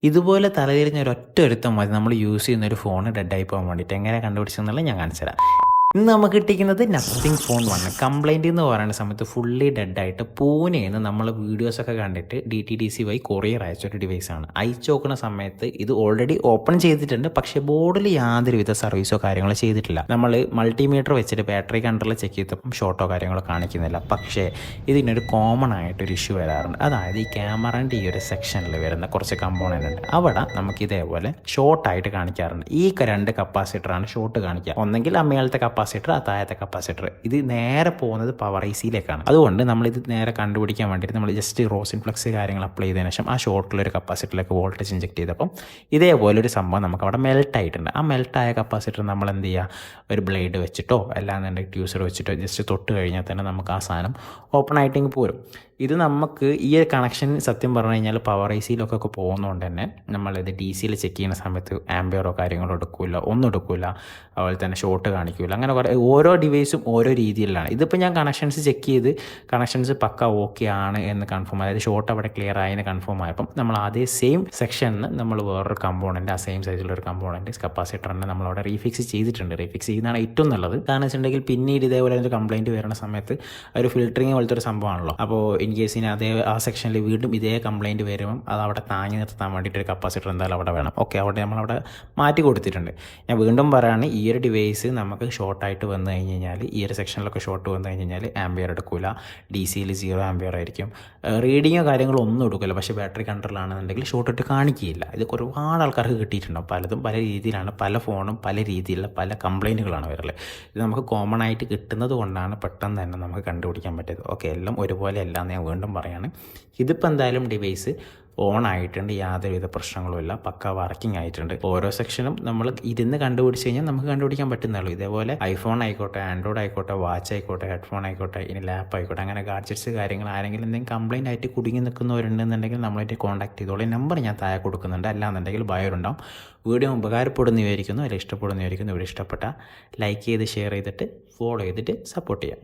ഇതുപോലെ തലതിരിഞ്ഞ ഒരൊറ്റ ഒരുത്തം മതി നമ്മൾ യൂസ് ചെയ്യുന്ന ഒരു ഫോൺ ഡെഡായി പോകാൻ വേണ്ടിയിട്ട്. എങ്ങനെ കണ്ടുപിടിച്ചെന്നുള്ളത് ഞാൻ കാണിച്ചു തരാം. ഇന്ന് നമുക്ക് കിട്ടിയിരിക്കുന്നത് നത്തിങ് ഫോൺ 1. കംപ്ലൈൻറ്റ് എന്ന് പറയുന്ന സമയത്ത് ഫുള്ളി ഡെഡായിട്ട് പൂനെന്ന് നമ്മൾ വീഡിയോസൊക്കെ കണ്ടിട്ട് DTDC വഴി കൊറിയർ അയച്ചൊരു ഡിവൈസാണ്. അയച്ചു നോക്കുന്ന സമയത്ത് ഇത് ഓൾറെഡി ഓപ്പൺ ചെയ്തിട്ടുണ്ട്, പക്ഷേ ബോർഡിൽ യാതൊരുവിധ സർവീസോ കാര്യങ്ങളോ ചെയ്തിട്ടില്ല. നമ്മൾ മൾട്ടിമീറ്റർ വെച്ചിട്ട് ബാറ്ററി കൺട്രോൾ ചെക്ക് ചെയ്തപ്പം ഷോട്ടോ കാര്യങ്ങളോ കാണിക്കുന്നില്ല. പക്ഷേ ഇതിനൊരു കോമൺ ആയിട്ടൊരു ഇഷ്യൂ വരാറുണ്ട്. അതായത് ഈ ക്യാമറൻ്റെ ഈ ഒരു സെക്ഷനിൽ വരുന്ന കുറച്ച് കമ്പോണൻ്റ് ഉണ്ട്, അവിടെ നമുക്ക് ഇതേപോലെ ഷോർട്ടായിട്ട് കാണിക്കാറുണ്ട്. ഈ 2 കപ്പാസിറ്ററാണ് ഷോർട്ട് കാണിക്കുക. ഒന്നെങ്കിൽ അമ്മയാളത്തെ കപ്പാസിറ്റർ, താഴത്തെ കപ്പാസിറ്റർ. ഇത് നേരെ പോകുന്നത് പവർ ICയിലേക്കാണ്. അതുകൊണ്ട് നമ്മളിത് നേരെ കണ്ടുപിടിക്കാൻ വേണ്ടിയിട്ട് നമ്മൾ ജസ്റ്റ് റോസിൻ ഫ്ലക്സ് കാര്യങ്ങൾ അപ്ലൈ ചെയ്തതിനു ശേഷം ആ ഷോർട്ടിലൊരു കപ്പാസിറ്ററിലേക്ക് വോൾട്ടേജ് ഇഞ്ചെക്ട് ചെയ്തപ്പം ഇതേപോലൊരു സംഭവം നമുക്ക് അവിടെ മെൽറ്റ് ആയിട്ടുണ്ട്. ആ മെൽറ്റായ കപ്പാസിറ്റർ നമ്മൾ എന്ത് ചെയ്യുക, ഒരു ബ്ലേഡ് വെച്ചിട്ടോ അല്ലാന്നുണ്ടെങ്കിൽ ട്യൂസർ വെച്ചിട്ടോ ജസ്റ്റ് തൊട്ട് കഴിഞ്ഞാൽ തന്നെ നമുക്ക് ആ സാധനം ഓപ്പൺ ആയിട്ടെങ്കിൽ പോരും. ഇത് നമുക്ക് ഈ ഒരു കണക്ഷൻ സത്യം പറഞ്ഞു കഴിഞ്ഞാൽ പവർ ICയിലൊക്കെ പോകുന്നതുകൊണ്ട് തന്നെ നമ്മളിത് DCയിൽ ചെക്ക് ചെയ്യുന്ന സമയത്ത് ആംബിയറോ കാര്യങ്ങളോ എടുക്കില്ല, ഒന്നും എടുക്കില്ല. അതുപോലെ തന്നെ ഷോർട്ട് കാണിക്കില്ല. അങ്ങനെ ഓരോ ഡിവൈസും ഓരോ രീതിയിലാണ്. ഇതിപ്പോൾ ഞാൻ കണക്ഷൻസ് ചെക്ക് ചെയ്ത് കണക്ഷൻസ് പക്ക ഓക്കെ ആണ് എന്ന് കൺഫേം, അതായത് ഷോർട്ട് അവിടെ ക്ലിയർ ആയെന്ന് കൺഫേം ആയപ്പം നമ്മൾ അതേ സെയിം സെക്ഷനിൽ നമ്മൾ വേറൊരു കമ്പോണൻറ്റ്, ആ സെയിം സൈസിലൊരു കമ്പോണൻറ്റ് കപ്പാസിറ്ററിനെ നമ്മളവിടെ റീഫിക്സ് ചെയ്തിട്ടുണ്ട്. റീഫിക്സ് ചെയ്യുന്നതാണ് ഏറ്റവും നല്ലത്. കാരണം വെച്ചിട്ടുണ്ടെങ്കിൽ പിന്നീട് ഇതേപോലെ ഒരു കംപ്ലയിൻറ്റ് വരുന്ന സമയത്ത് ഒരു ഫിൽറ്ററിങ് പോലത്തെ ഒരു സംഭവമാണല്ലോ. അപ്പോൾ ഇൻ കേസിന് ആ സെക്ഷനിൽ വീണ്ടും ഇതേ കംപ്ലയിൻറ്റ് വരുമ്പം അത് അവിടെ താങ്ങി നിർത്താൻ വേണ്ടിയിട്ട് ഒരു കപ്പാസിറ്റർ എന്തായാലും അവിടെ വേണം. ഓക്കെ, അവിടെ നമ്മളവിടെ മാറ്റി കൊടുത്തിട്ടുണ്ട്. ഞാൻ വീണ്ടും പറയുകയാണ്, ഈ ഒരു ഡിവൈസ് നമുക്ക് ഷോർട്ടായിട്ട് വന്നു കഴിഞ്ഞ് കഴിഞ്ഞാൽ, ഈ ഒരു സെക്ഷനിലൊക്കെ ഷോർട്ട് വന്നു കഴിഞ്ഞ് കഴിഞ്ഞാൽ ആംബിയർ എടുക്കില്ല. DCയിൽ 0 ആംബിയർ ആയിരിക്കും. റീഡിങ്ങോ കാര്യങ്ങളോ ഒന്നും എടുക്കില്ല. പക്ഷേ ബാറ്ററി കൺട്രോളാണെന്നുണ്ടെങ്കിൽ ഷോർട്ട് ഇട്ട് കാണിക്കുകയില്ല. ഇത് ഒരുപാട് ആൾക്കാർക്ക് കിട്ടിയിട്ടുണ്ടാവും. പലതും പല രീതിയിലാണ്, പല ഫോണും പല രീതിയിലുള്ള പല കംപ്ലയിൻറ്റുകളാണ് വരല്. ഇത് നമുക്ക് കോമൺ ആയിട്ട് കിട്ടുന്നത് കൊണ്ടാണ് പെട്ടെന്ന് തന്നെ നമുക്ക് കണ്ടുപിടിക്കാൻ പറ്റിയത്. ഓക്കെ, എല്ലാം ഒരുപോലെ അല്ല എന്ന് ഞാൻ വീണ്ടും പറയാണ്. ഇതിപ്പോൾ എന്തായാലും ഡിവൈസ് ഓൺ ആയിട്ടുണ്ട്, യാതൊരുവിധ പ്രശ്നങ്ങളും ഇല്ല, പക്ക വർക്കിംഗ് ആയിട്ടുണ്ട്. ഓരോ സെക്ഷനും നമ്മൾ ഇരുന്ന് കണ്ടുപിടിച്ച് കഴിഞ്ഞാൽ നമുക്ക് കണ്ടുപിടിക്കാൻ പറ്റുന്നുള്ളൂ. ഇതേപോലെ ഐഫോൺ ആയിക്കോട്ടെ, ആൻഡ്രോയിഡ് ആയിക്കോട്ടെ, വാച്ച് ആയിക്കോട്ടെ, ഹെഡ്ഫോൺ ആയിക്കോട്ടെ, ഇനി ലാപ്പ് ആയിക്കോട്ടെ, അങ്ങനെ ഗാഡ്ജറ്റ്സ് കാര്യങ്ങൾ ആരെങ്കിലും എന്തെങ്കിലും കംപ്ലയിൻ്റ് ആയിട്ട് കുടുങ്ങി നിൽക്കുന്നവരുണ്ടെന്നുണ്ടെങ്കിൽ നമ്മളായിട്ട് കോൺടാക്ട് ചെയ്തോളൂ. നമ്പർ ഞാൻ താഴെ കൊടുക്കുന്നുണ്ട്. അല്ലാന്നുണ്ടെങ്കിൽ ബയോറുണ്ടാവും. വീഡിയോ ഉപകാരപ്പെടുന്ന വിചാരിക്കുന്നു, അല്ലെങ്കിൽ ഇഷ്ടപ്പെടുന്ന വിചാരിക്കുന്നു. ഇവിടെ ഇഷ്ടപ്പെട്ട ലൈക്ക് ചെയ്ത് ഷെയർ ചെയ്തിട്ട് ഫോളോ ചെയ്തിട്ട് സപ്പോർട്ട് ചെയ്യാം.